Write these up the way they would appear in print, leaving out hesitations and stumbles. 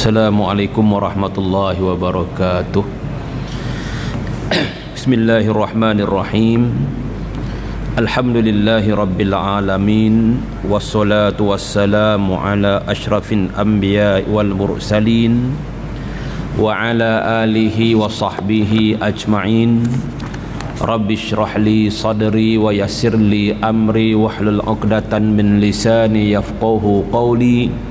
Assalamualaikum warahmatullahi wabarakatuh. Bismillahirrahmanirrahim. Alhamdulillahi rabbil alamin. Wassalatu wassalamu ala ashrafin anbiya wal mursalin wa ala alihi wa sahbihi ajma'in. Rabbi shrah li sadri wa yassir li amri wahlul 'uqdatan min lisani yafqahu qawli.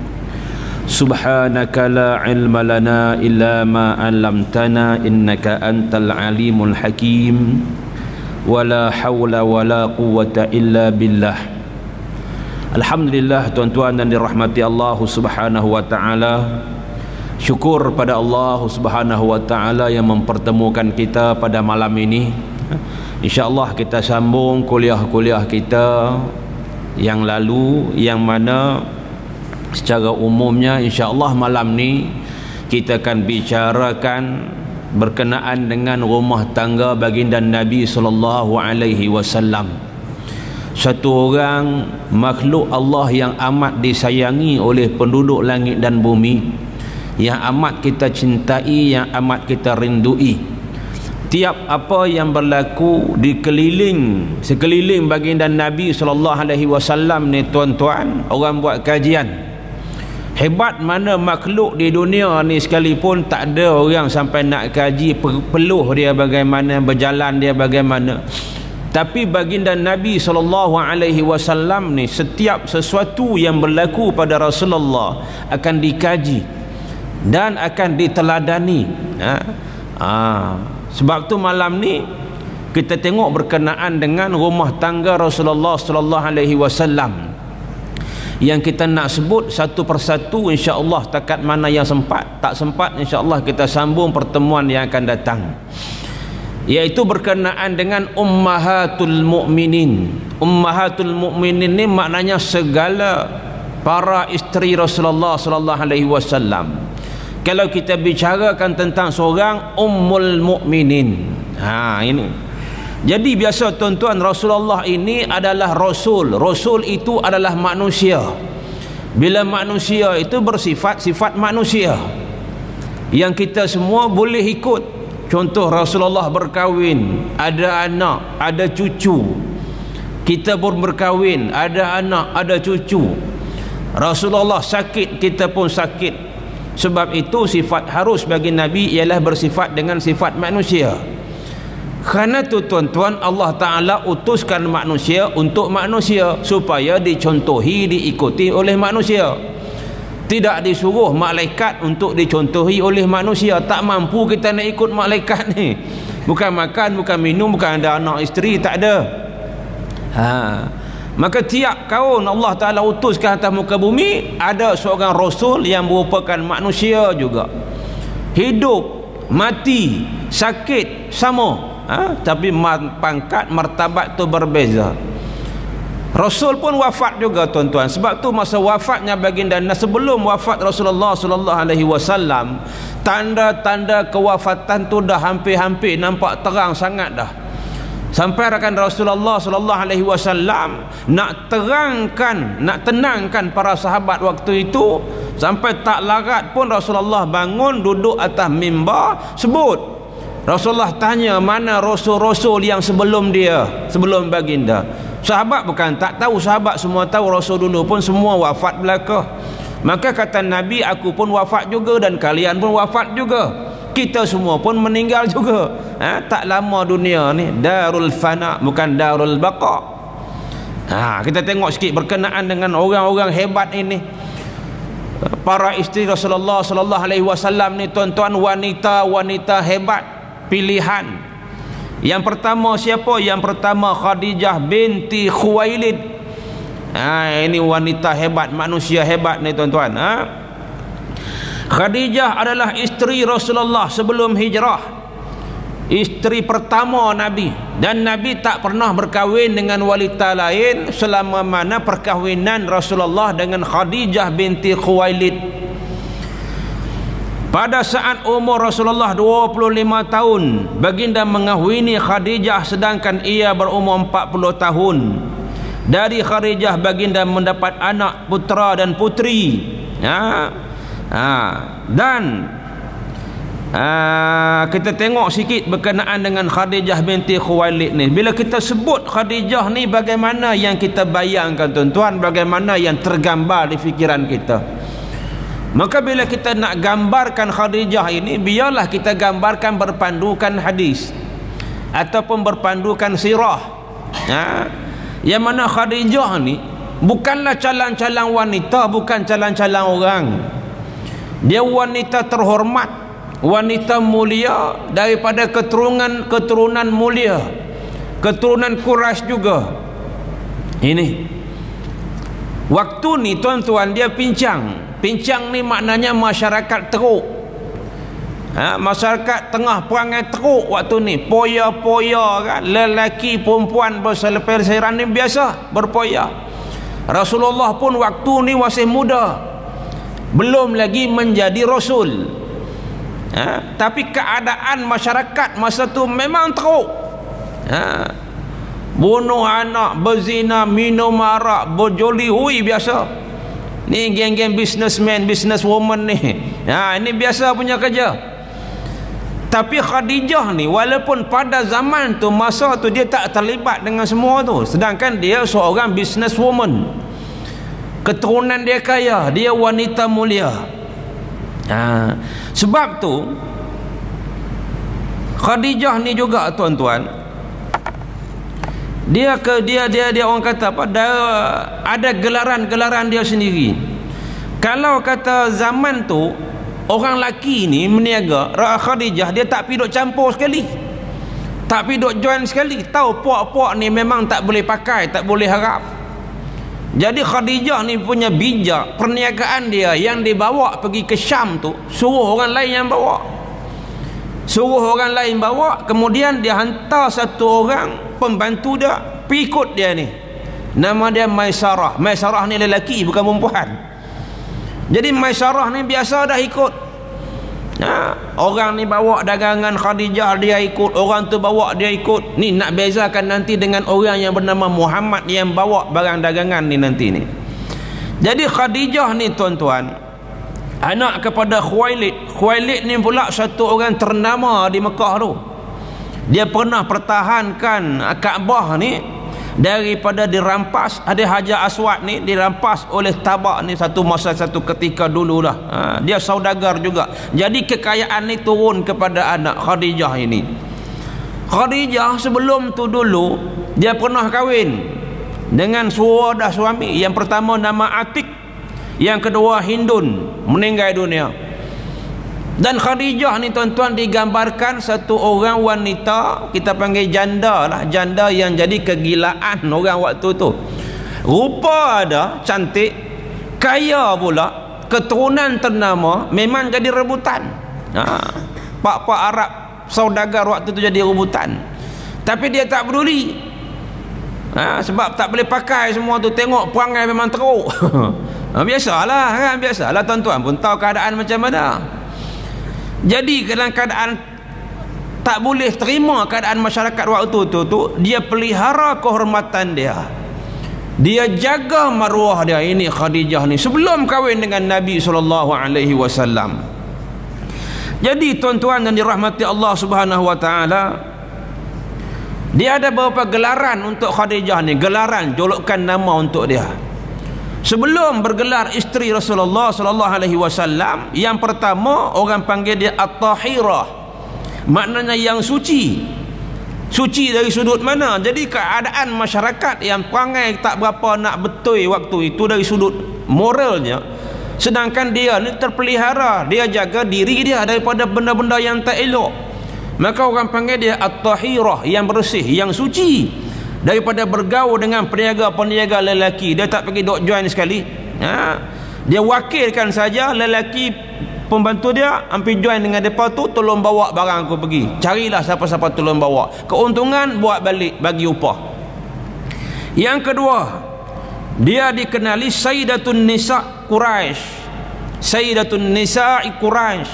Subhanaka la ilma lana illa ma 'allamtana innaka antal alimul hakim. Wala haula wala quwwata illa billah. Alhamdulillah, tuan-tuan dan dirahmati Allah Subhanahu wa taala. Syukur pada Allah Subhanahu wa taala yang mempertemukan kita pada malam ini. InsyaAllah kita sambung kuliah-kuliah kita yang lalu, yang mana secara umumnya insya-Allah malam ni kita akan bicarakan berkenaan dengan rumah tangga baginda Nabi sallallahu alaihi wasallam. Satu orang makhluk Allah yang amat disayangi oleh penduduk langit dan bumi, yang amat kita cintai, yang amat kita rindui. Tiap apa yang berlaku di sekeliling baginda Nabi sallallahu alaihi wasallam ni tuan-tuan, orang buat kajian. Hebat mana makhluk di dunia ni sekalipun tak ada orang sampai nak kaji peluh dia bagaimana, berjalan dia bagaimana. Tapi baginda Nabi SAW ni setiap sesuatu yang berlaku pada Rasulullah akan dikaji dan akan diteladani. Sebab tu malam ni kita tengok berkenaan dengan rumah tangga Rasulullah SAW. Yang kita nak sebut satu persatu insya-Allah, takat mana yang sempat, tak sempat insya-Allah kita sambung pertemuan yang akan datang, iaitu berkenaan dengan ummahatul mukminin. Ummahatul mukminin ni maknanya segala para isteri Rasulullah sallallahu alaihi wasallam. Kalau kita bicarakan tentang seorang ummul mukminin, ini. Jadi biasa tuan-tuan, Rasulullah ini adalah Rasul. Rasul itu adalah manusia. Bila manusia itu bersifat-sifat manusia yang kita semua boleh ikut. Contoh, Rasulullah berkahwin, ada anak, ada cucu. Kita pun berkahwin, ada anak, ada cucu. Rasulullah sakit, kita pun sakit. Sebab itu sifat harus bagi Nabi ialah bersifat dengan sifat manusia. Kerana tu tuan-tuan, Allah Ta'ala utuskan manusia untuk manusia supaya dicontohi, diikuti oleh manusia. Tidak disuruh malaikat untuk dicontohi oleh manusia. Tak mampu kita nak ikut malaikat ni. Bukan makan, bukan minum, bukan ada anak isteri, tak ada. Maka tiap kaum Allah Ta'ala utuskan atas muka bumi ada seorang Rasul yang merupakan manusia juga. Hidup, mati, sakit sama. Tapi pangkat martabat tu berbeza. Rasul pun wafat juga tuan-tuan. Sebab tu masa wafatnya baginda, sebelum wafat Rasulullah sallallahu alaihi wasallam, tanda-tanda kewafatan tu dah hampir-hampir nampak terang sangat dah. Sampai rakan Rasulullah sallallahu alaihi wasallam nak terangkan, nak tenangkan para sahabat waktu itu, sampai tak larat pun Rasulullah bangun duduk atas mimbar sebut. Rasulullah tanya mana rasul-rasul yang sebelum dia, sebelum baginda. Sahabat bukan tak tahu, sahabat semua tahu. Rasul dulu pun semua wafat belaka. Maka kata Nabi, aku pun wafat juga dan kalian pun wafat juga. Kita semua pun meninggal juga. Tak lama dunia ni, darul fana bukan darul baqa. Kita tengok sikit berkenaan dengan orang-orang hebat ini. Para isteri Rasulullah sallallahu alaihi wasallam ni tuan-tuan, wanita-wanita hebat pilihan. Yang pertama siapa? Yang pertama Khadijah binti Khuwailid. Ini wanita hebat, manusia hebat ni tuan-tuan. Khadijah adalah isteri Rasulullah sebelum hijrah, isteri pertama Nabi, dan Nabi tak pernah berkahwin dengan wanita lain selama mana perkahwinan Rasulullah dengan Khadijah binti Khuwailid. Pada saat umur Rasulullah 25 tahun, baginda mengahwini Khadijah sedangkan ia berumur 40 tahun. Dari Khadijah baginda mendapat anak putera dan putri. Dan kita tengok sikit berkenaan dengan Khadijah binti Khuwailid ni. Bila kita sebut Khadijah ni, bagaimana yang kita bayangkan tuan-tuan, bagaimana yang tergambar di fikiran kita. Maka bila kita nak gambarkan Khadijah ini, biarlah kita gambarkan berpandukan hadis ataupun berpandukan sirah. Yang mana Khadijah ni bukanlah calang-calang wanita, bukan calang-calang orang. Dia wanita terhormat, wanita mulia daripada keturunan mulia, keturunan Quraisy juga. Ini waktu ni tuan-tuan dia pincang ni maknanya masyarakat teruk. Masyarakat tengah perangai teruk waktu ni, poya-poya kan, lelaki perempuan berselepel-seran ni biasa berpoya. Rasulullah pun waktu ni masih muda, belum lagi menjadi rasul. Tapi keadaan masyarakat masa tu memang teruk. Bunuh anak, berzina, minum arak, berjoli, biasa. Ni geng-geng businessman, businesswoman ni. Ini biasa punya kerja. Tapi Khadijah ni walaupun pada zaman tu, masa tu dia tak terlibat dengan semua tu, sedangkan dia seorang businesswoman, keturunan dia kaya, dia wanita mulia. Sebab tu Khadijah ni juga tuan-tuan, dia orang kata apa, ada gelaran-gelaran dia sendiri. Kalau kata zaman tu orang lelaki ni meniaga, Khadijah dia tak pergi duk campur sekali, tak pergi duk join sekali. Tahu puak-puak ni memang tak boleh pakai, tak boleh harap. Jadi Khadijah ni punya bijak, perniagaan dia yang dibawa pergi ke Syam tu, suruh orang lain yang bawa, kemudian dia hantar satu orang pembantu dia pergi ikut dia ni, nama dia Maisarah. Maisarah ni lelaki bukan perempuan. Jadi Maisarah ni biasa dah ikut. Orang ni bawa dagangan Khadijah, dia ikut. Orang tu bawa, dia ikut. Ni nak bezakan nanti dengan orang yang bernama Muhammad yang bawa barang dagangan ni nanti ni. Jadi Khadijah ni tuan-tuan, anak kepada Khuwailid. Khuwailid ni pula satu orang ternama di Mekah tu. Dia pernah pertahankan Kaabah ni daripada dirampas. Ada Hajar Aswad ni dirampas oleh Tabak ni satu masa, satu ketika dulu dah. Dia saudagar juga. Jadi kekayaan ni turun kepada anak Khadijah ini. Khadijah sebelum tu dulu dia pernah kahwin dengan suami. Yang pertama nama Atik, yang kedua Hindun, meninggal dunia. Dan Khadijah ni tuan-tuan digambarkan satu orang wanita, kita panggil janda lah, janda yang jadi kegilaan orang waktu tu. Rupa ada, cantik, kaya pula, keturunan ternama, memang jadi rebutan. Pak-pak Arab saudagar waktu tu jadi rebutan. Tapi dia tak peduli. Sebab tak boleh pakai semua tu, tengok perangai memang teruk. Biasalah kan, biasalah tuan-tuan pun tahu keadaan macam mana. Jadi dalam keadaan tak boleh terima keadaan masyarakat waktu tu dia pelihara kehormatan dia, dia jaga maruah dia. Ini Khadijah ni sebelum kahwin dengan Nabi SAW. Jadi tuan-tuan yang dirahmati Allah Subhanahu Wa Taala, dia ada beberapa gelaran untuk Khadijah ni, gelaran julukan nama untuk dia. Sebelum bergelar isteri Rasulullah sallallahu alaihi wasallam, yang pertama orang panggil dia At-Tahirah. Maknanya yang suci. Suci dari sudut mana? Jadi keadaan masyarakat yang perangai tak berapa nak betul waktu itu dari sudut moralnya, sedangkan dia ni terpelihara, dia jaga diri dia daripada benda-benda yang tak elok. Maka orang panggil dia At-Tahirah, yang bersih, yang suci daripada bergaul dengan peniaga-peniaga lelaki. Dia tak pergi dok join sekali. Dia wakilkan saja lelaki pembantu dia, hampir join dengan mereka tu, tolong bawa barang aku pergi, carilah siapa-siapa tolong bawa, keuntungan buat balik, bagi upah. Yang kedua, dia dikenali Sayyidatun Nisa Quraisy. Sayyidatun Nisa Quraisy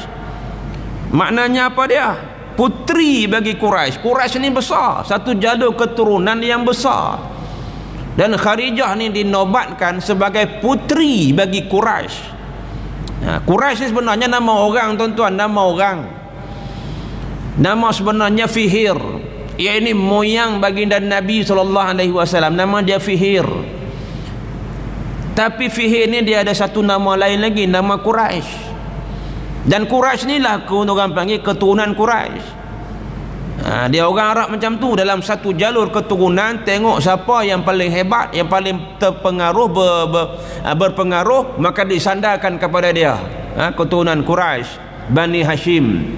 maknanya apa dia? Putri bagi Quraisy. Quraisy ni besar, satu jalur keturunan yang besar. Dan Khadijah ni dinobatkan sebagai putri bagi Quraisy. Quraisy ni sebenarnya nama orang, tuan-tuan, nama orang. Nama sebenarnya Fihir. Ia ini moyang baginda Nabi SAW. Nama dia Fihir. Tapi Fihir ni dia ada satu nama lain lagi, nama Quraisy. Dan Quraisy ni lah orang panggil keturunan Quraisy. Dia orang Arab macam tu, dalam satu jalur keturunan tengok siapa yang paling hebat, yang paling terpengaruh, berpengaruh, maka disandarkan kepada dia. Keturunan Quraisy, Bani Hashim.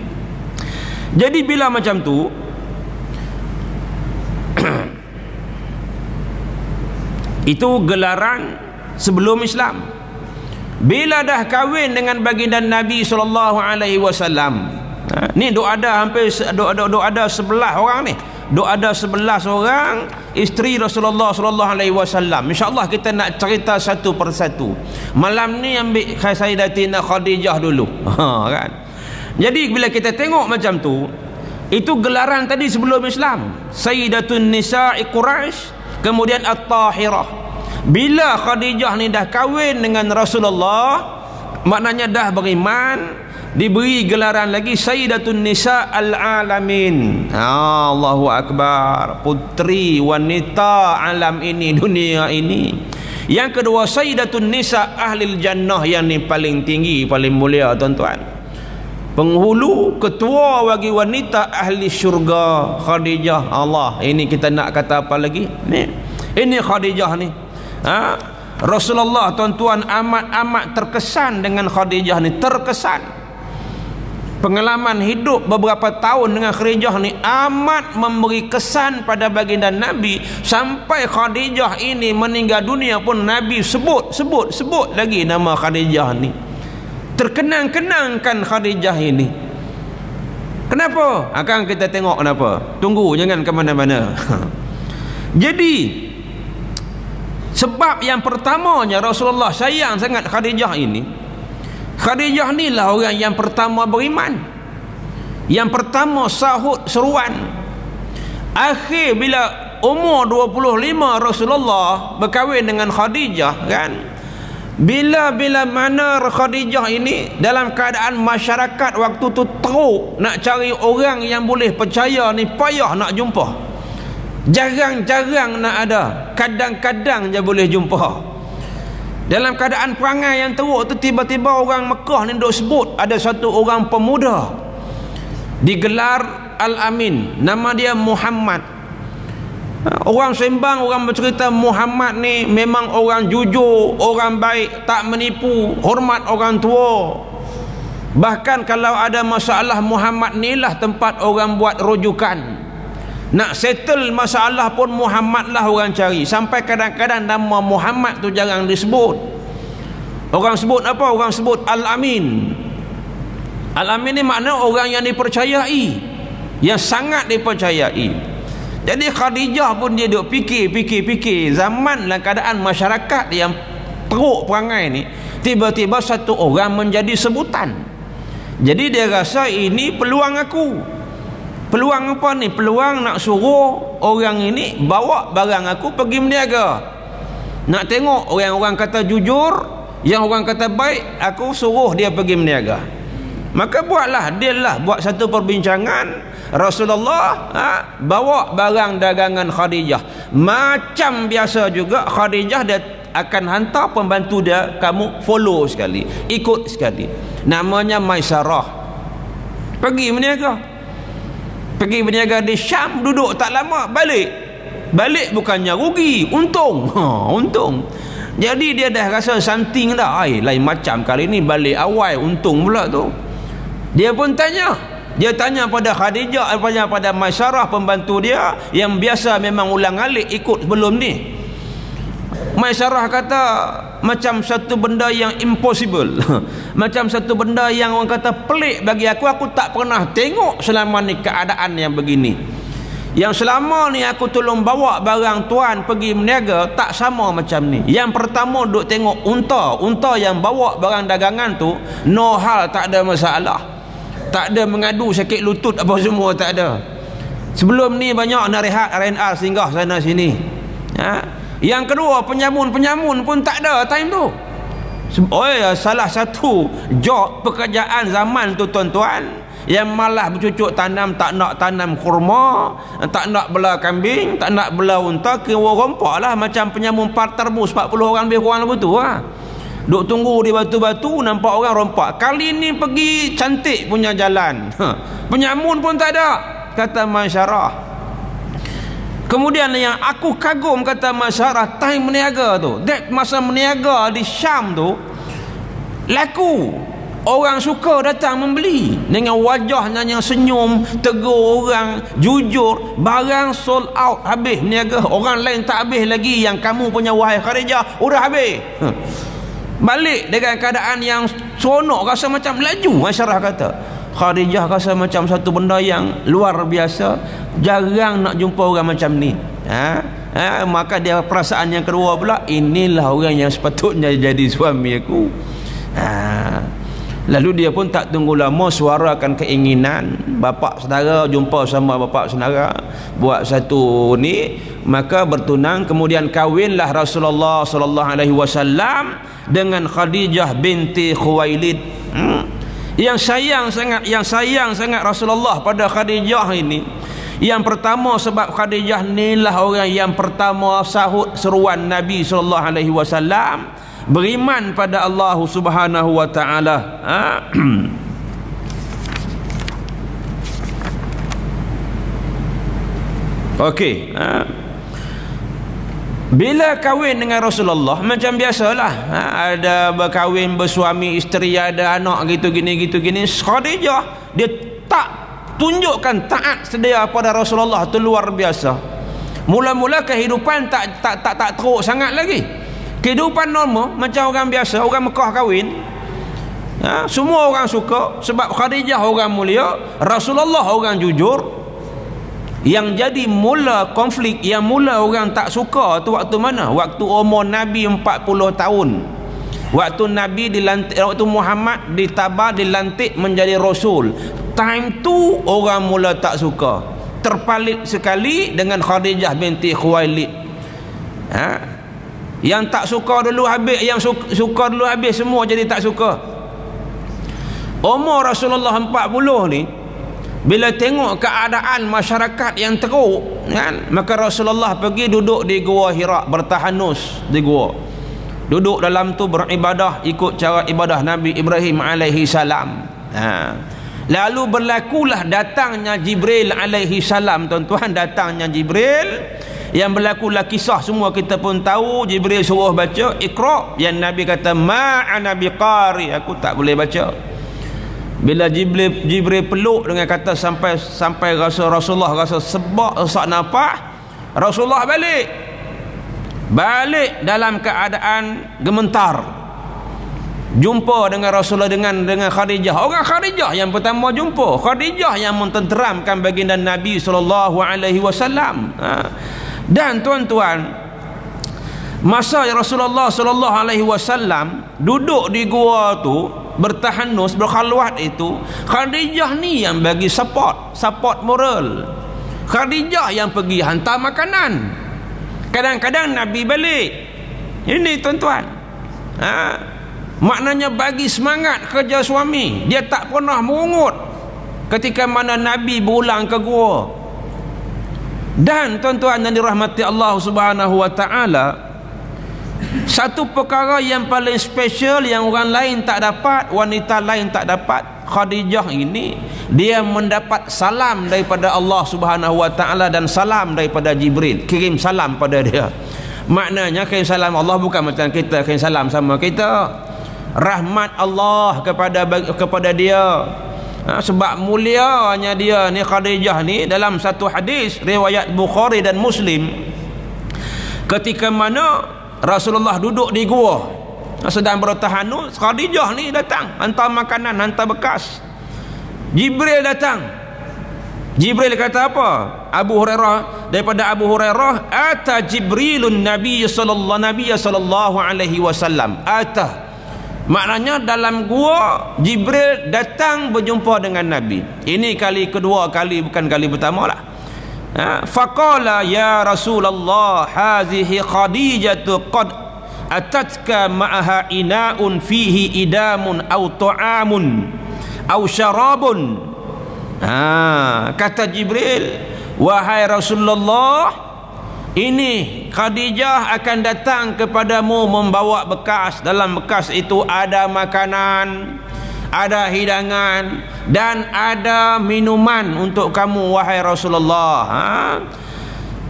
Jadi bila macam tu, itu gelaran sebelum Islam. Bila dah kahwin dengan baginda Nabi SAW, ni duk ada hampir duk ada 11 orang ni. Duk ada 11 orang isteri Rasulullah SAW. InsyaAllah kita nak cerita satu persatu. Malam ni ambil Sayyidatina Khadijah dulu. Kan? Jadi bila kita tengok macam tu, itu gelaran tadi sebelum Islam. Sayyidatun Nisa'i Quraisy, kemudian At-Tahirah. Bila Khadijah ni dah kahwin dengan Rasulullah, maknanya dah beriman, diberi gelaran lagi Sayyidatun Nisa al-Alamin. Allahu Akbar, putri wanita alam ini, dunia ini. Yang kedua Sayyidatun Nisa Ahlil Jannah, yang ni paling tinggi, paling mulia, tuan-tuan. Penghulu, ketua bagi wanita ahli syurga, Khadijah. Allah, ini kita nak kata apa lagi ni? Ini Khadijah ni. Rasulullah, tuan-tuan, amat terkesan dengan Khadijah ni, terkesan. Pengalaman hidup beberapa tahun dengan Khadijah ni amat memberi kesan pada baginda Nabi, sampai Khadijah ini meninggal dunia pun Nabi sebut lagi nama Khadijah ni. Terkenang-kenangkan Khadijah ini. Kenapa? Akan kita tengok kenapa. Tunggu, jangan ke mana-mana. Jadi sebab yang pertamanya Rasulullah sayang sangat Khadijah ini. Khadijah ni lah orang yang pertama beriman, yang pertama sahut seruan. Akhir bila umur 25 Rasulullah berkahwin dengan Khadijah, kan, bila mana Khadijah ini dalam keadaan masyarakat waktu tu teruk, nak cari orang yang boleh percaya ni payah nak jumpa, jarang-jarang nak ada, kadang-kadang je boleh jumpa. Dalam keadaan perangai yang teruk tu, tiba-tiba orang Mekah ni duk sebut ada satu orang pemuda digelar Al-Amin, nama dia Muhammad. Orang sembang, orang bercerita Muhammad ni memang orang jujur, orang baik, tak menipu, hormat orang tua. Bahkan kalau ada masalah, Muhammad ni lah tempat orang buat rujukan. Nak settle masalah pun Muhammad lah orang cari. Sampai kadang-kadang nama Muhammad tu jarang disebut. Orang sebut apa? Orang sebut Al-Amin. Al-Amin ni makna orang yang dipercayai, yang sangat dipercayai. Jadi Khadijah pun dia duk fikir zaman dalam keadaan masyarakat yang teruk perangai ni, tiba-tiba satu orang menjadi sebutan. Jadi dia rasa ini peluang aku. Peluang apa ni? Peluang nak suruh orang ini bawa barang aku pergi berniaga. Nak tengok orang-orang kata jujur, yang orang kata baik, aku suruh dia pergi berniaga. Maka buatlah deal lah, buat satu perbincangan. Rasulullah bawa barang dagangan Khadijah. Macam biasa juga Khadijah dia akan hantar pembantu dia, kamu follow sekali, ikut sekali. Namanya Maisarah. Pergi berniaga. Pergi berniaga di Syam, duduk tak lama, balik bukannya rugi, untung. Untung. Jadi dia dah rasa something dah. Lain macam kali ni, balik awal untung pula tu. Dia pun tanya, dia tanya pada Khadijah, pada Maisarah pembantu dia yang biasa memang ulang-alik ikut sebelum ni. Maisarah kata macam satu benda yang impossible. Macam satu benda yang orang kata pelik bagi aku tak pernah tengok selama ni keadaan yang begini. Yang selama ni aku tolong bawa barang tuan pergi berniaga tak sama macam ni. Yang pertama duk tengok unta yang bawa barang dagangan tu, no hal, tak ada masalah. Tak ada mengadu sakit lutut apa semua, tak ada. Sebelum ni banyak nak rehat R&R singgah sana sini. Yang kedua, penyamun pun tak ada time tu. Salah satu job pekerjaan zaman tu tuan-tuan, yang malah bercucuk tanam, tak nak tanam kurma, tak nak bela kambing, tak nak bela unta, kira rompak lah macam penyamun terbus 40 orang lebih kurang begitu lah. Duk tunggu di batu-batu, nampak orang rompak. Kali ni pergi cantik punya jalan, penyamun pun tak ada, kata masyarah. Kemudian yang aku kagum, kata masyarah, time meniaga tu, masa meniaga di Syam tu laku, orang suka datang membeli dengan wajahnya yang senyum, tegur orang, jujur. Barang sold out, habis meniaga. Orang lain tak habis lagi, yang kamu punya wahai Khadijah udah habis. Balik dengan keadaan yang seronok, rasa macam laju. Masyarakat kata Khadijah rasa macam satu benda yang luar biasa, jarang nak jumpa orang macam ni. Maka dia perasaan yang kedua pula, inilah orang yang sepatutnya jadi suami aku. Lalu dia pun tak tunggu lama, suarakan keinginan bapa saudara, jumpa sama bapa saudara, buat satu ni, maka bertunang. Kemudian kahwinlah Rasulullah sallallahu alaihi wasallam dengan Khadijah binti Khuwailid. Yang sayang sangat Rasulullah pada Khadijah ini. Yang pertama sebab Khadijah inilah orang yang pertama sahut seruan Nabi sallallahu alaihi wasallam, beriman pada Allah Subhanahu wa taala. Okey. Bila kahwin dengan Rasulullah macam biasalah, ada berkahwin, bersuami isteri, ada anak gitu gini. Khadijah dia tak tunjukkan taat sedia pada Rasulullah, tu luar biasa. Mula-mula kehidupan tak teruk sangat lagi. Kehidupan normal macam orang biasa, orang Mekah kahwin. Semua orang suka sebab Khadijah orang mulia, Rasulullah orang jujur. Yang jadi mula konflik, yang mula orang tak suka tu waktu mana? Waktu umur Nabi 40 tahun. Waktu Nabi dilantik, waktu Muhammad ditabar, dilantik menjadi Rasul. Time tu orang mula tak suka. Terpalit sekali dengan Khadijah binti Khuwailid. Yang tak suka dulu habis, yang suka dulu habis, semua jadi tak suka. Umur Rasulullah 40 ni, bila tengok keadaan masyarakat yang teruk kan, maka Rasulullah pergi duduk di Gua Hira, bertahanus di gua. Duduk dalam tu beribadah ikut cara ibadah Nabi Ibrahim alaihi salam. Lalu berlakulah datangnya Jibril alaihi salam, tuan-tuan, datangnya Jibril. Yang berlakulah kisah semua kita pun tahu. Jibril suruh baca Iqra, yang Nabi kata ma'ana biqari, aku tak boleh baca. Bila Jibril peluk dengan kata sampai rasa Rasulullah rasa sebab sesak nafas, Rasulullah balik dalam keadaan gemetar. Jumpa dengan Rasulullah dengan Khadijah. Orang Khadijah yang pertama jumpa, Khadijah yang mententeramkan baginda Nabi sallallahu alaihi wasallam. Dan tuan-tuan, masa Rasulullah sallallahu alaihi wasallam duduk di gua tu bertahanus, berkhalwat itu, Khadijah ni yang bagi support moral. Khadijah yang pergi hantar makanan. Kadang-kadang Nabi balik. Ini tuan-tuan, maknanya bagi semangat kerja suami. Dia tak pernah merungut ketika mana Nabi berulang ke gua. Dan tuan-tuan yang dirahmati Allah Subhanahu wa taala, satu perkara yang paling special yang orang lain tak dapat, wanita lain tak dapat, Khadijah ini dia mendapat salam daripada Allah Subhanahu wa taala dan salam daripada Jibril, kirim salam pada dia. Maknanya kirim salam Allah bukan macam kita kirim salam sama kita. Rahmat Allah kepada dia. Sebab mulianya dia ni Khadijah ni, dalam satu hadis riwayat Bukhari dan Muslim, ketika mana Rasulullah duduk di gua sedang bertahanus, Khadijah ni datang hantar makanan, hantar bekas. Jibril datang. Jibril kata apa? Daripada Abu Hurairah, ata Jibrilun Nabi sallallahu alaihi wasallam. Maknanya dalam gua Jibril datang berjumpa dengan Nabi. Ini kali kedua kali, bukan kali pertama lah. Faqala ya Rasulullah hazihi Khadijatu qad atatka ma'aha ina'un fihi idamun aw ta'amun aw syarabun. Kata Jibril, wahai Rasulullah, ini Khadijah akan datang kepadamu membawa bekas. Dalam bekas itu ada makanan, ada hidangan, dan ada minuman untuk kamu wahai Rasulullah.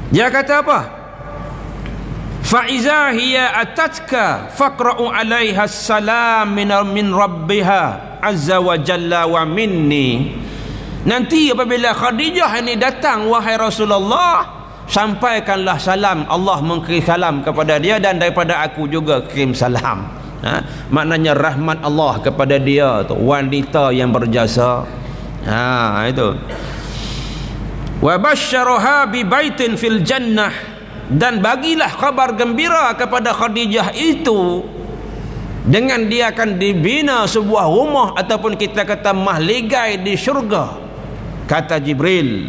Dia kata apa? Fa'iza hiya atatka faqra'u 'alaiha salam min rabbiha azza wa jalla wa minni. Nanti apabila Khadijah ini datang wahai Rasulullah, sampaikanlah salam. Allah mengirim salam kepada dia, dan daripada aku juga kirim salam. Maknanya rahmat Allah kepada dia tu, wanita yang berjasa. Itu. Wa basyaraha bi baitin fil jannah, dan bagilah kabar gembira kepada Khadijah itu dengan dia akan dibina sebuah rumah ataupun kita kata mahligai di syurga. Kata Jibril,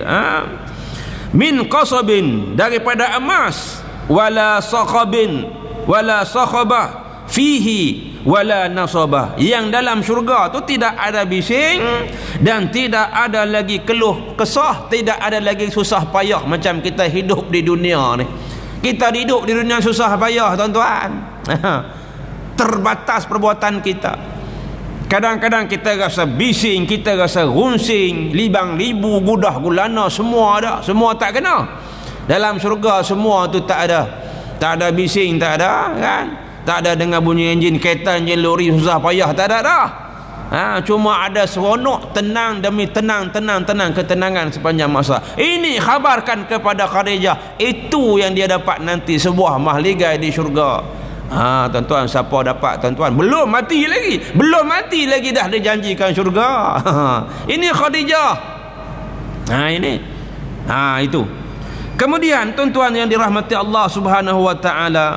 min qasabin, daripada emas, wala sakhabin wala sakhabah fihi wala nasabah, yang dalam syurga tu tidak ada bising dan tidak ada lagi keluh kesah, tidak ada lagi susah payah macam kita hidup di dunia ni. Kita hidup di dunia susah payah, tuan-tuan. Terbatas perbuatan kita. Kadang-kadang kita rasa bising, kita rasa runsing, libang libu, gudah gulana, semua ada, semua tak kena. Dalam syurga semua tu tak ada. Tak ada bising, tak ada, kan? Tak ada dengar bunyi enjin kereta, enjin lori susah payah, tak ada dah. Cuma ada seronok, tenang demi tenang, ketenangan sepanjang masa. Ini khabarkan kepada Khadijah, itu yang dia dapat nanti, sebuah mahligai di syurga. Tuan-tuan, siapa dapat tuan-tuan? Belum mati lagi dah dijanjikan syurga. Ini Khadijah. Ini. Itu. Kemudian tuan-tuan yang dirahmati Allah Subhanahu wa taala,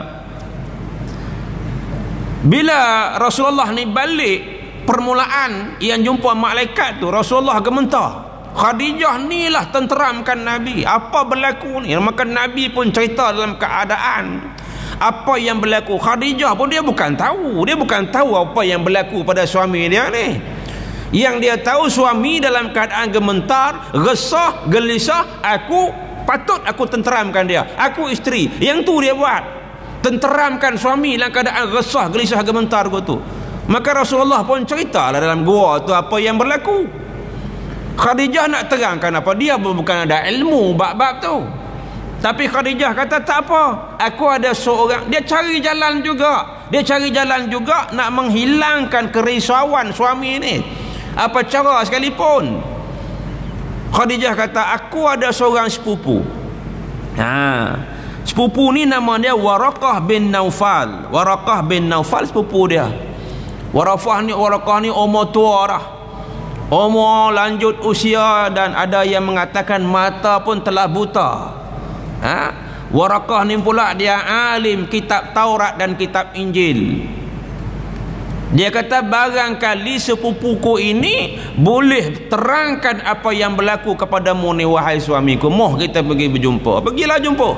bila Rasulullah ni balik permulaan yang jumpa malaikat tu, Rasulullah gementar. Khadijah ni lah tenteramkan Nabi. Apa berlaku ni? Maka Nabi pun cerita dalam keadaan apa yang berlaku. Khadijah pun dia bukan tahu apa yang berlaku pada suami dia ni. Yang dia tahu suami dalam keadaan gementar, resah, gelisah. Patut aku tenteramkan dia, aku isteri. Yang tu dia buat, tenteramkan suami dalam keadaan resah, gelisah, gementar tu. Maka Rasulullah pun ceritalah dalam gua tu apa yang berlaku. Khadijah nak terangkan apa, dia pun bukan ada ilmu bab-bab tu. Tapi Khadijah kata tak apa, aku ada seorang. Dia cari jalan juga nak menghilangkan kerisauan suami ni, apa cara sekalipun. Khadijah kata, aku ada seorang sepupu. Sepupu ni nama dia Waraqah bin Naufal. Waraqah bin Naufal sepupu dia. Waraqah ni umur tua dah, umur lanjut usia, dan ada yang mengatakan mata pun telah buta. Waraqah ni pula dia alim kitab Taurat dan kitab Injil. Dia kata, barangkali sepupuku ini boleh terangkan apa yang berlaku kepadamu ni wahai suamiku. Moh kita pergi berjumpa. Pergilah jumpa.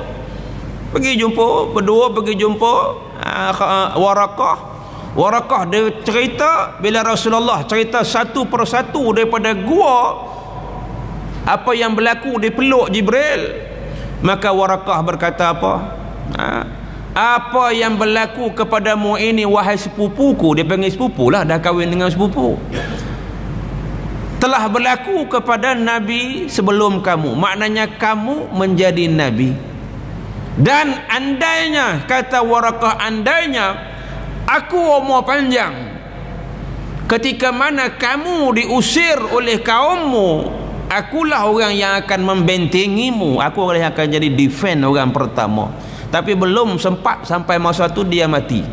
Pergi jumpa, berdua pergi jumpa Waraqah. Waraqah dia cerita, bila Rasulullah cerita satu persatu daripada gua apa yang berlaku di peluk Jibril. Maka Waraqah berkata apa? Apa yang berlaku kepadamu ini wahai sepupuku. Dia panggil sepupu lah, dah kahwin dengan sepupu. Telah berlaku kepada Nabi sebelum kamu. Maknanya kamu menjadi Nabi. Dan andainya, kata Waraqah, andainya aku umur panjang, ketika mana kamu diusir oleh kaummu, akulah orang yang akan membentengimu. Aku orang yang akan jadi defend orang pertama. Tapi belum sempat sampai masa tu dia mati.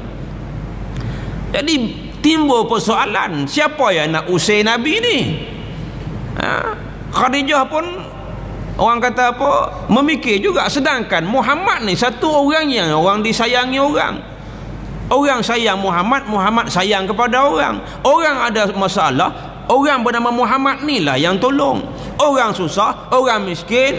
Jadi timbul persoalan, siapa yang nak usir Nabi ni? Khadijah pun orang kata apa, memikir juga. Sedangkan Muhammad ni satu orang yang orang disayangi orang. Orang sayang Muhammad, Muhammad sayang kepada orang. Orang ada masalah, orang bernama Muhammad ni lah yang tolong. Orang susah, orang miskin,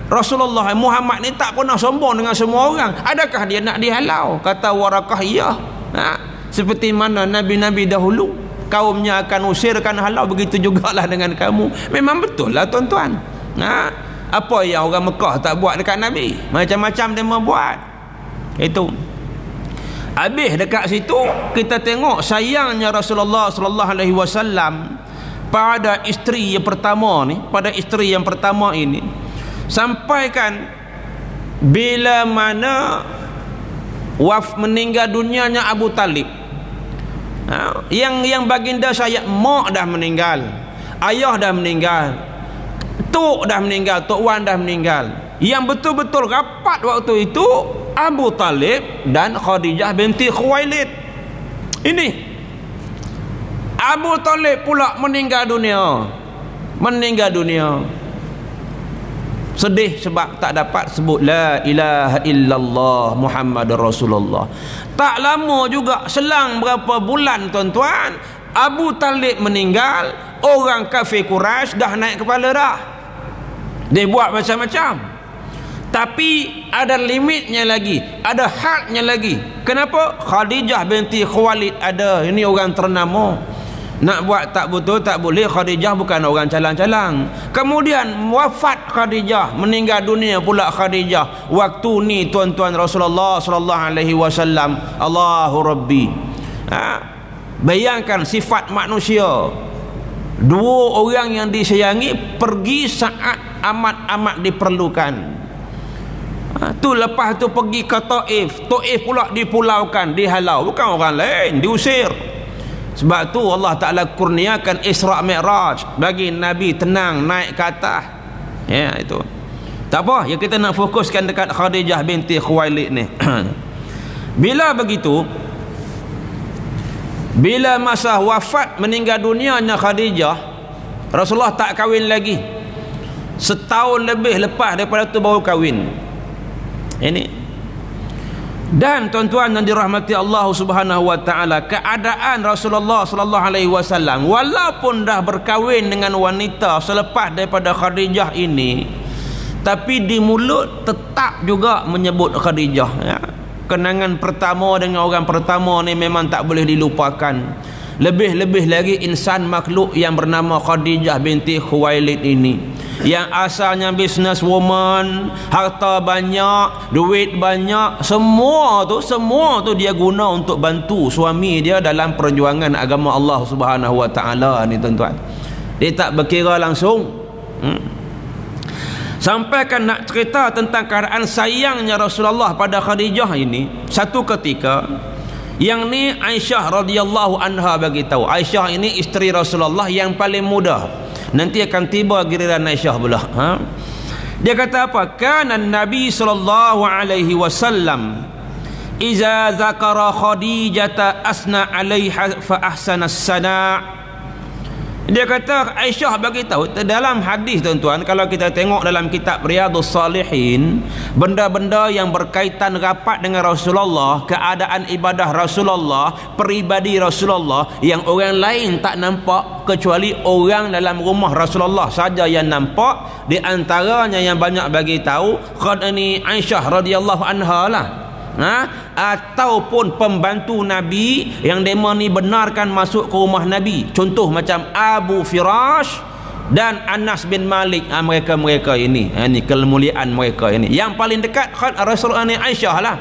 Rasulullah Muhammad ni tak pernah sombong dengan semua orang. Adakah dia nak dihalau? Kata Warakah, ya. Seperti mana nabi-nabi dahulu, kaumnya akan usirkan halau, begitu jugalah dengan kamu. Memang betul lah tuan-tuan. Apa yang orang Mekah tak buat dekat Nabi? Macam-macam dia membuat. Itu. Habis dekat situ kita tengok sayangnya Rasulullah sallallahu alaihi wasallam pada isteri yang pertama ni, pada isteri yang pertama ini, sampaikan bila mana meninggal dunianya Abu Talib, yang baginda saya, mak dah meninggal, ayah dah meninggal, tok dah meninggal, tok wan dah meninggal. Yang betul-betul rapat waktu itu Abu Talib dan Khadijah binti Khuwailid. Ini Abu Talib pula meninggal dunia. Sedih sebab tak dapat sebut la ilaha illallah Muhammadur Rasulullah. Tak lama juga, selang berapa bulan tuan-tuan, Abu Talib meninggal. Orang kafir Quraisy dah naik kepala dah. Dia buat macam-macam. Tapi ada limitnya lagi, ada hadnya lagi. Kenapa? Khadijah binti Khuwailid ada. Ini orang ternama. Nak buat tak betul, tak boleh. Khadijah bukan orang calang-calang. Kemudian wafat Khadijah, meninggal dunia pula Khadijah. Waktu ni tuan-tuan Rasulullah sallallahu alaihi wasallam, Allahu Rabbi. Bayangkan sifat manusia. Dua orang yang disayangi pergi saat amat-amat diperlukan. Tu lepas tu pergi ke Taif. Taif pula dipulaukan, dihalau. Bukan orang lain, diusir. Sebab tu Allah Ta'ala kurniakan Isra' Mi'raj bagi Nabi tenang naik ke atas. Ya, itu. Tak apa, yang kita nak fokuskan dekat Khadijah binti Khuwailid ni. Bila begitu, bila masa wafat meninggal dunianya Khadijah, Rasulullah tak kahwin lagi. Setahun lebih lepas daripada tu baru kahwin. Ini. Dan tuan-tuan yang dirahmati Allah Subhanahu wa taala, keadaan Rasulullah sallallahu alaihi wasallam walaupun dah berkahwin dengan wanita selepas daripada Khadijah ini, tapi di mulut tetap juga menyebut Khadijah, ya. Kenangan pertama dengan orang pertama ni memang tak boleh dilupakan. Lebih-lebih lagi insan makhluk yang bernama Khadijah binti Khuwailid ini, yang asalnya business woman, harta banyak, duit banyak, semua tu dia guna untuk bantu suami dia dalam perjuangan agama Allah Subhanahu wa taala ni tuan-tuan. Dia tak berkira langsung. Sampaikan nak cerita tentang keadaan sayangnya Rasulullah pada Khadijah ini. Satu ketika, yang ni Aisyah radhiyallahu anha bagi tahu. Aisyah ini isteri Rasulullah yang paling muda. Nanti akan tiba giliran Aisyah pula. Dia kata apa? Kana Nabi sallallahu alaihi wasallam iza zakara Khadijah asna 'alaiha fa ahsana as-sana'. Dia kata Aisyah bagi tahu dalam hadis tuan-tuan, kalau kita tengok dalam kitab Riyadhus Salihin, benda-benda yang berkaitan rapat dengan Rasulullah, keadaan ibadah Rasulullah, peribadi Rasulullah yang orang lain tak nampak kecuali orang dalam rumah Rasulullah saja yang nampak. Di antaranya yang banyak bagi tahu Khadini Aisyah radhiyallahu anha lah. Ataupun pembantu Nabi yang dema ni benarkan masuk ke rumah Nabi, contoh macam Abu Firash dan Anas bin Malik. Mereka-mereka ini, ini kemuliaan mereka ini. Yang paling dekat Rasulullah ni Aisyah lah.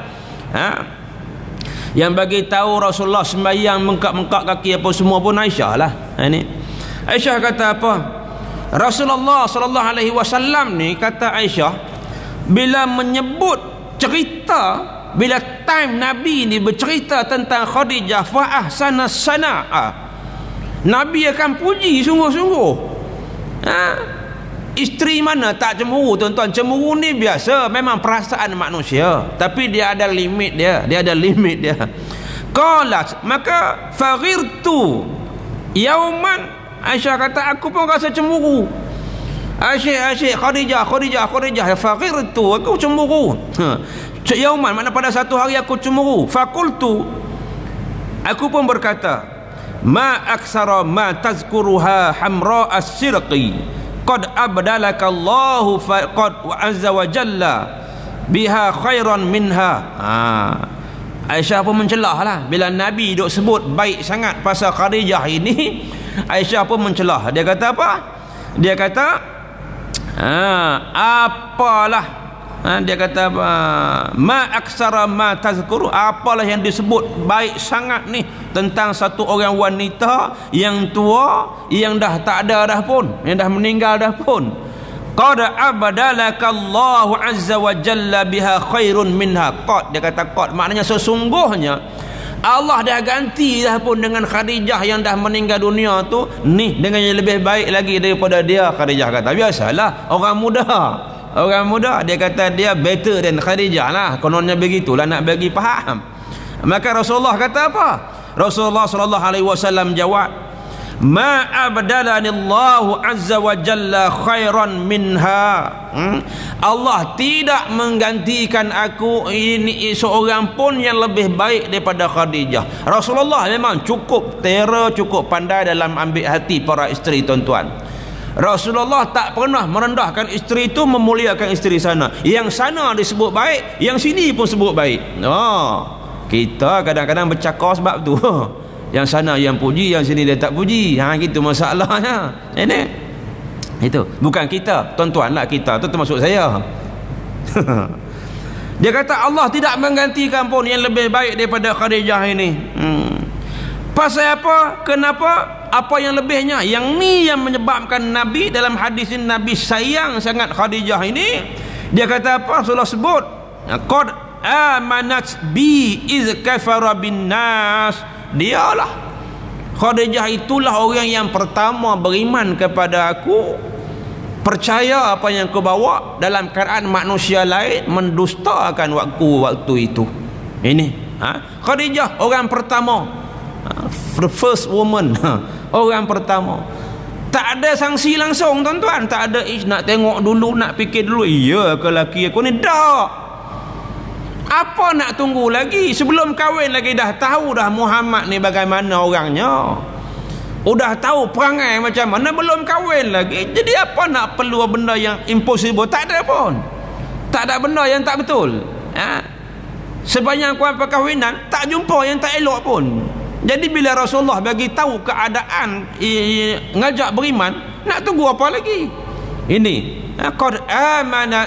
Yang bagi tahu Rasulullah sembahyang mengkak-mengkak kaki apa semua pun Aisyah lah. Ini Aisyah kata apa? Rasulullah sallallahu alaihi wasallam ni, kata Aisyah, bila menyebut cerita, bila time Nabi ni bercerita tentang Khadijah fa ahsana sana'a, Nabi akan puji sungguh-sungguh. Isteri mana tak cemburu tuan-tuan? Cemburu ni biasa, memang perasaan manusia, tapi dia ada limit dia. Dia ada limit dia. Qalat, maka faghirtu yauman, Aisyah kata aku pun rasa cemburu. Asyik Khadijah faghirtu, aku cemburu. Yauman makna pada satu hari aku cemburu. Fakultu, aku pun berkata, ma aksara ma tazkuruha hamra as-sirqi qad abdalakallahu faqad wa azza wa jalla biha khairan minha. Aisyah pun mencelah lah bila Nabi duk sebut baik sangat pasal Khadijah ini. Aisyah pun mencelah. Dia kata apa? Dia kata apalah, dia kata apa, ma aksara ma tazkuru, apalah yang disebut baik sangat ni tentang satu orang wanita yang tua, yang dah tak ada dah pun, yang dah meninggal dah pun. Qad abdalakallahu azza wa jalla biha khairun minha. Qad, dia kata qad maknanya sesungguhnya Allah dah ganti dah pun dengan Khadijah yang dah meninggal dunia tu ni dengan yang lebih baik lagi daripada dia. Khadijah kata biasalah orang muda dia kata dia better than Khadijah lah, kononnya begitulah nak bagi faham. Maka Rasulullah kata apa? Rasulullah sallallahu alaihi wasallam jawab, ma abdalani Allahu azza wa jalla khairan minha. Allah tidak menggantikan aku ini seorang pun yang lebih baik daripada Khadijah. Rasulullah memang cukup tera, cukup pandai dalam ambil hati para isteri, tuan-tuan. Rasulullah tak pernah merendahkan isteri itu, memuliakan isteri sana. Yang sana disebut baik, yang sini pun sebut baik. Kita kadang-kadang bercakap sebab tu. Yang sana yang puji, yang sini dia tak puji. Gitu masalahnya. Ini itu bukan kita, tuan-tuan lah, kita tu termasuk saya. Dia kata Allah tidak menggantikan pun yang lebih baik daripada Khadijah ini. Pasal apa? Kenapa? Apa yang lebihnya? Yang ni yang menyebabkan Nabi dalam hadis ini, Nabi sayang sangat Khadijah ini. Dia kata apa? Rasulullah sebut qad amanat bi iz kafara bin nas. Dialah Khadijah, itulah orang yang pertama beriman kepada aku, percaya apa yang aku bawa, dalam keadaan manusia lain mendustakan waktu itu. Ini Khadijah orang pertama, the first woman, orang pertama. Tak ada sanksi langsung, tuan-tuan. Tak ada nak tengok dulu, nak fikir dulu, iya ke laki aku ni. Tak. Apa nak tunggu lagi? Sebelum kahwin lagi dah tahu dah Muhammad ni bagaimana orangnya, udah tahu perangai macam mana, belum kahwin lagi. Jadi apa nak perlu benda yang impossible? Tak ada pun. Tak ada benda yang tak betul. Sebanyak kuat perkahwinan tak jumpa yang tak elok pun. Jadi bila Rasulullah bagi tahu keadaan ngajak beriman, nak tunggu apa lagi? Ini qad amana,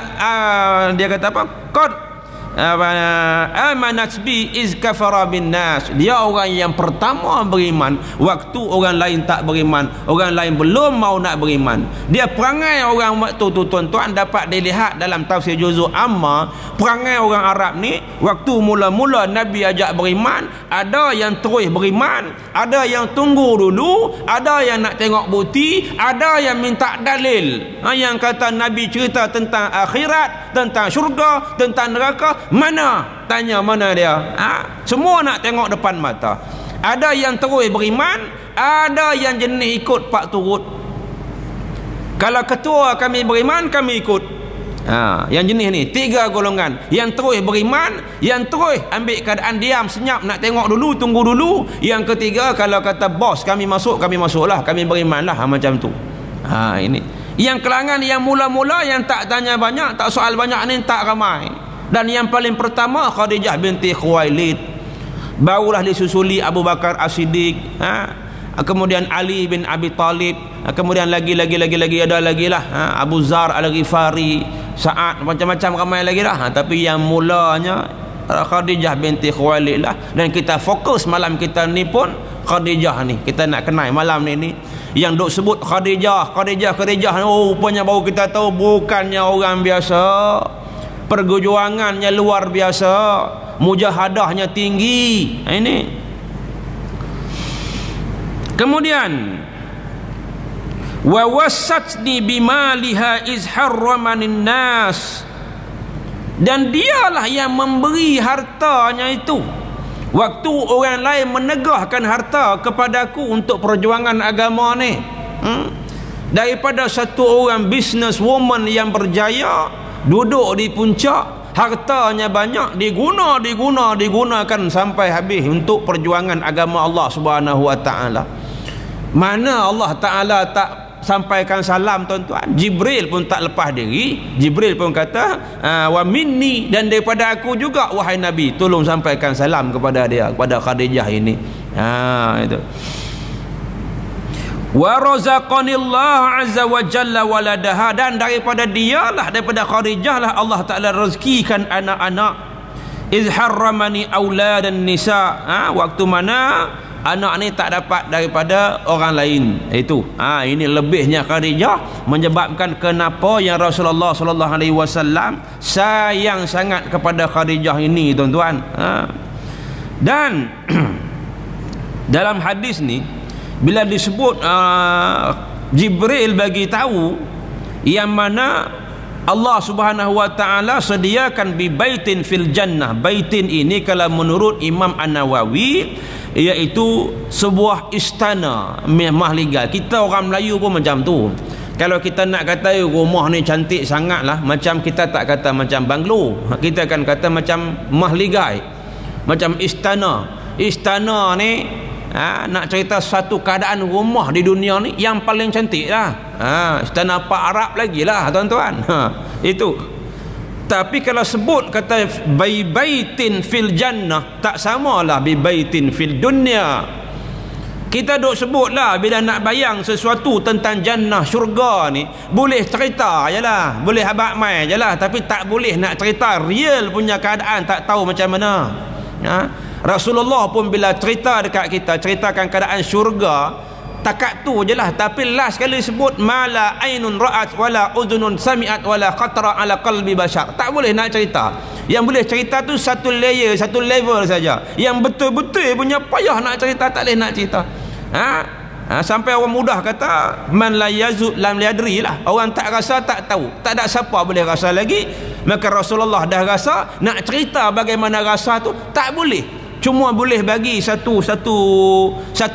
dia kata apa? Qad amanat bi iz kafara bin nas. Dia orang yang pertama beriman waktu orang lain tak beriman, orang lain belum mau nak beriman. Dia perangai orang waktu tu, tuan-tuan, dapat dilihat dalam tafsir juzuk amma. Perangai orang Arab ni waktu mula-mula Nabi ajak beriman, ada yang terus beriman, ada yang tunggu dulu, ada yang nak tengok bukti, ada yang minta dalil. Yang kata Nabi cerita tentang akhirat, tentang syurga, tentang neraka, mana? Tanya mana dia? Semua nak tengok depan mata. Ada yang terus beriman, ada yang jenis ikut pak turut. Kalau ketua kami beriman, kami ikut. Yang jenis ni 3 golongan. Yang terus beriman, yang terus ambil keadaan diam, senyap, nak tengok dulu, tunggu dulu. Yang ketiga, kalau kata bos kami masuklah, kami berimanlah, macam tu. Ini yang kelangan, yang mula-mula, yang tak tanya banyak, tak soal banyak ni, tak ramai. Dan yang paling pertama Khadijah binti Khuwailid, barulah disusuli Abu Bakar As-Siddiq, kemudian Ali bin Abi Talib, kemudian lagi ada lagi lah, Abu Zar Al-Ghifari, Sa'ad, macam-macam ramai lagi lah. Tapi yang mulanya Khadijah binti Khuwailid lah. Dan kita fokus malam kita ni pun Khadijah ni, kita nak kenal malam ni yang duk sebut Khadijah, rupanya baru kita tahu bukannya orang biasa, perjuangannya luar biasa, mujahadahnya tinggi. Ini kemudian wa wasatni bimaliha iz harramanin nas, dan dialah yang memberi hartanya itu waktu orang lain menegahkan harta kepadaku untuk perjuangan agama ni. Daripada satu orang business woman yang berjaya, duduk di puncak, hartanya banyak, digunakan sampai habis untuk perjuangan agama Allah Subhanahu wa taala. Mana Allah taala tak sampaikan salam tuan-tuan. Jibril pun tak lepas diri. Jibril pun kata wa minni, dan daripada aku juga wahai Nabi, tolong sampaikan salam kepada dia, kepada Khadijah ini. Itu. Wa razaqanillahu azza wa jalla waladaha, dan daripada dialah, daripada Khadijah lah Allah Taala rezekikan anak-anak. Iz harramani auladan nisa, waktu mana anak ni tak dapat daripada orang lain. Itu ini lebihnya Khadijah, menyebabkan kenapa yang Rasulullah sallallahu alaihi wasallam sayang sangat kepada Khadijah ini tuan-tuan. Dan dalam hadis ni bila disebut Jibril bagi tahu yang mana Allah Subhanahu wa taala sediakan bi baitin fil jannah. Baitin ini kalau menurut Imam An-Nawawi iaitu sebuah istana mahligai. Kita orang Melayu pun macam tu. Kalau kita nak kata rumah ni cantik sangatlah, macam kita tak kata macam banglo, kita akan kata macam mahligai, macam istana. Istana ni nak cerita satu keadaan rumah di dunia ni yang paling cantik lah. Istana Pak Arab lagi lah tuan-tuan. Itu. Tapi kalau sebut kata baitin fil jannah, tak samalah baitin fil dunya. Kita duk sebut lah, bila nak bayang sesuatu tentang jannah, syurga ni, boleh cerita je lah, boleh habak mai je lah, tapi tak boleh nak cerita real punya keadaan, tak tahu macam mana. Rasulullah pun bila cerita dekat kita, ceritakan keadaan syurga, takat tu je lah. Tapi last kali sebut mala ainun ra'at wala udhunun sami'at wala qatra ala qalbi bashar. Tak boleh nak cerita. Yang boleh cerita tu satu layer, satu level saja. Yang betul-betul punya payah nak cerita, tak boleh nak cerita. Sampai orang mudah kata man la yazud lam yadri lah. Orang tak rasa tak tahu. Tak ada siapa boleh rasa lagi. Maka Rasulullah dah rasa, nak cerita bagaimana rasa tu tak boleh. Cuma boleh bagi satu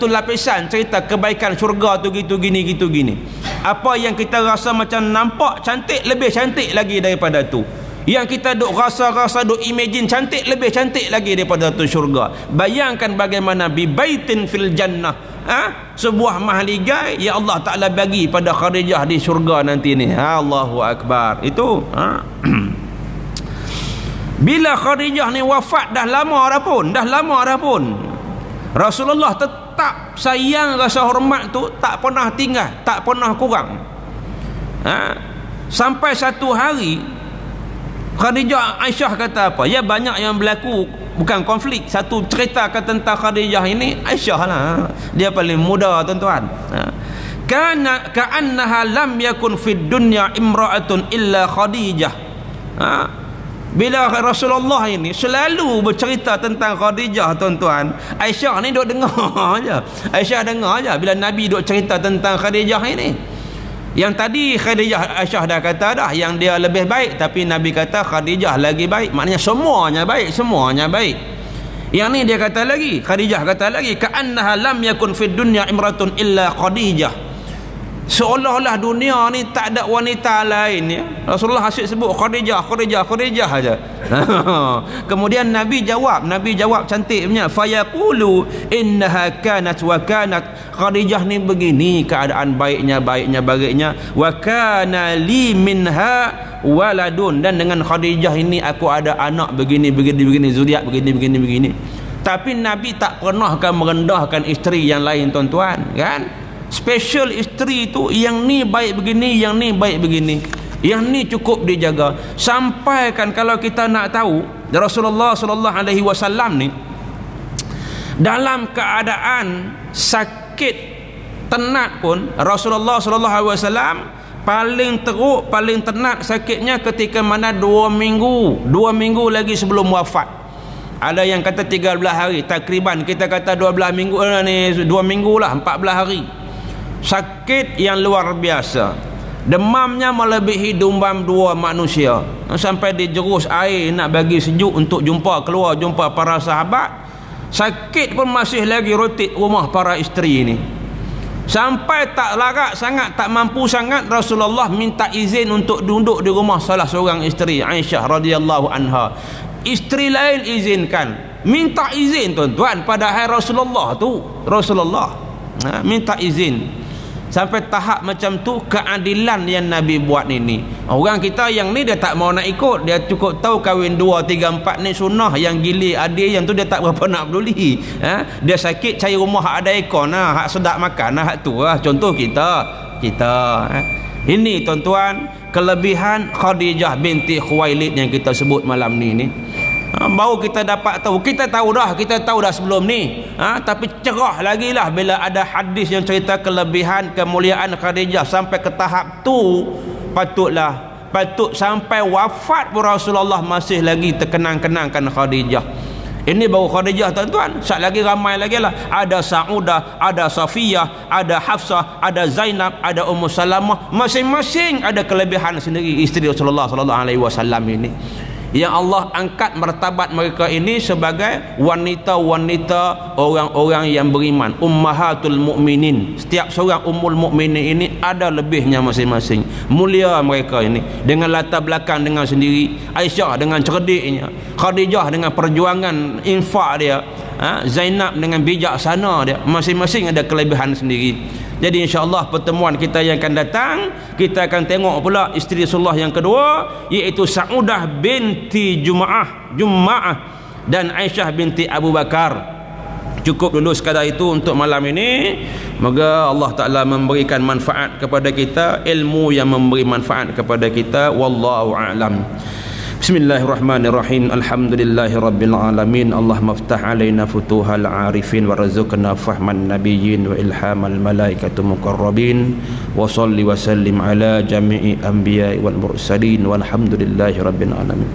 lapisan cerita kebaikan syurga tu gitu gini. Apa yang kita rasa macam nampak cantik, lebih cantik lagi daripada tu. Yang kita duk rasa duk imagine cantik, lebih cantik lagi daripada tu syurga. Bayangkan bagaimana bi baitin fil jannah, sebuah mahligai yang Allah Taala bagi pada Khadijah di syurga nanti ni. Allahu akbar. Itu bila Khadijah ni wafat dah lama dah pun Rasulullah tetap sayang, rasa hormat tu tak pernah tinggal, tak pernah kurang. Sampai satu hari Khadijah, Aisyah kata apa? Ya, banyak yang berlaku, bukan konflik, satu cerita tentang Khadijah ini Aisyah lah. Dia paling muda tuan-tuan. Kana ka'annaha lam yakun fid dunya imra'atun illa Khadijah. Bila Rasulullah ini selalu bercerita tentang Khadijah tuan-tuan, Aisyah ni duk dengar aja. Aisyah dengar aja bila Nabi duk cerita tentang Khadijah ini. Yang tadi Aisyah dah kata dah yang dia lebih baik, tapi Nabi kata Khadijah lagi baik. Maknanya semuanya baik. Yang ni dia kata lagi, Khadijah kata lagi, ka'annaha lam yakun fid dunya imratun illa Khadijah. Seolah-olah dunia ni tak ada wanita lain ya. Rasulullah asyik sebut Khadijah aja. Kemudian Nabi jawab cantik punya, fayaqulu innaha kanat wa kanat. Khadijah ni begini keadaan baiknya wa kana li minha waladun, dan dengan Khadijah ini aku ada anak begini zuriat begini. Tapi Nabi tak pernah akan merendahkan isteri yang lain tuan-tuan, kan? Special isteri tu yang ni baik begini, yang ni baik begini, yang ni cukup dijaga. Sampaikan kalau kita nak tahu Rasulullah sallallahu alaihi wasallam ni dalam keadaan sakit tenat pun, Rasulullah sallallahu alaihi wasallam paling teruk, paling tenat sakitnya ketika mana 2 minggu lagi sebelum wafat. Ada yang kata 13 hari, takriban kita kata 12 minggu ni, 2 minggu lah, 14 hari. Sakit yang luar biasa, demamnya melebihi demam 2 manusia, sampai dijerus air nak bagi sejuk untuk jumpa para sahabat. Sakit pun masih lagi rotik rumah para isteri ini, sampai tak larat sangat, tak mampu sangat, Rasulullah minta izin untuk duduk di rumah salah seorang isteri, Aisyah radhiyallahu anha. Isteri lain izinkan, minta izin tuan-tuan pada Rasulullah tu. Rasulullah minta izin. Sampai tahap macam tu keadilan yang Nabi buat ini. Orang kita yang ni dia tak mau nak ikut, dia cukup tahu kahwin 2, 3, 4 ni sunnah, yang gili adil yang tu dia tak berapa nak peduli. Dia sakit cari rumah hak ada aircon lah, hak sedap makan lah, hak tu lah. Contoh kita ini tuan-tuan kelebihan Khadijah binti Khuwailid yang kita sebut malam ni. Baru kita dapat tahu, kita tahu dah sebelum ni, tapi cerah lagi lah bila ada hadis yang cerita kelebihan kemuliaan Khadijah sampai ke tahap tu. Patut sampai wafat pun Rasulullah masih lagi terkenang-kenangkan Khadijah. Ini baru Khadijah tuan-tuan. Sat lagi ramai lagi lah. Ada Saudah, ada Safiyah, ada Hafsah, ada Zainab, ada Ummu Salamah. Masing-masing ada kelebihan sendiri isteri Rasulullah sallallahu alaihi wasallam ini. Yang Allah angkat martabat mereka ini sebagai wanita-wanita orang-orang yang beriman, ummahatul mukminin. Setiap seorang ummul mukminin ini ada lebihnya masing-masing. Mulia mereka ini dengan latar belakang dengan sendiri. Aisyah dengan cerdiknya, Khadijah dengan perjuangan infak dia, Zainab dengan bijaksana dia. Masing-masing ada kelebihan sendiri. Jadi insya-Allah pertemuan kita yang akan datang, kita akan tengok pula isteri Rasulullah yang kedua, iaitu Saudah binti Jum'ah dan Aisyah binti Abu Bakar. Cukup dulu sekadar itu untuk malam ini. Moga Allah Ta'ala memberikan manfaat kepada kita, ilmu yang memberi manfaat kepada kita. Wallahu a'lam. Bismillahirrahmanirrahim. Alhamdulillahirabbil alamin. Allahumma iftah alaina futuhal arifin warzuqna fahman nabiyyin wa ilhamal malaikatu muqarrabin wa salli wa sallim ala jami'i anbiya'i wal mursalin walhamdulillahirabbil alamin.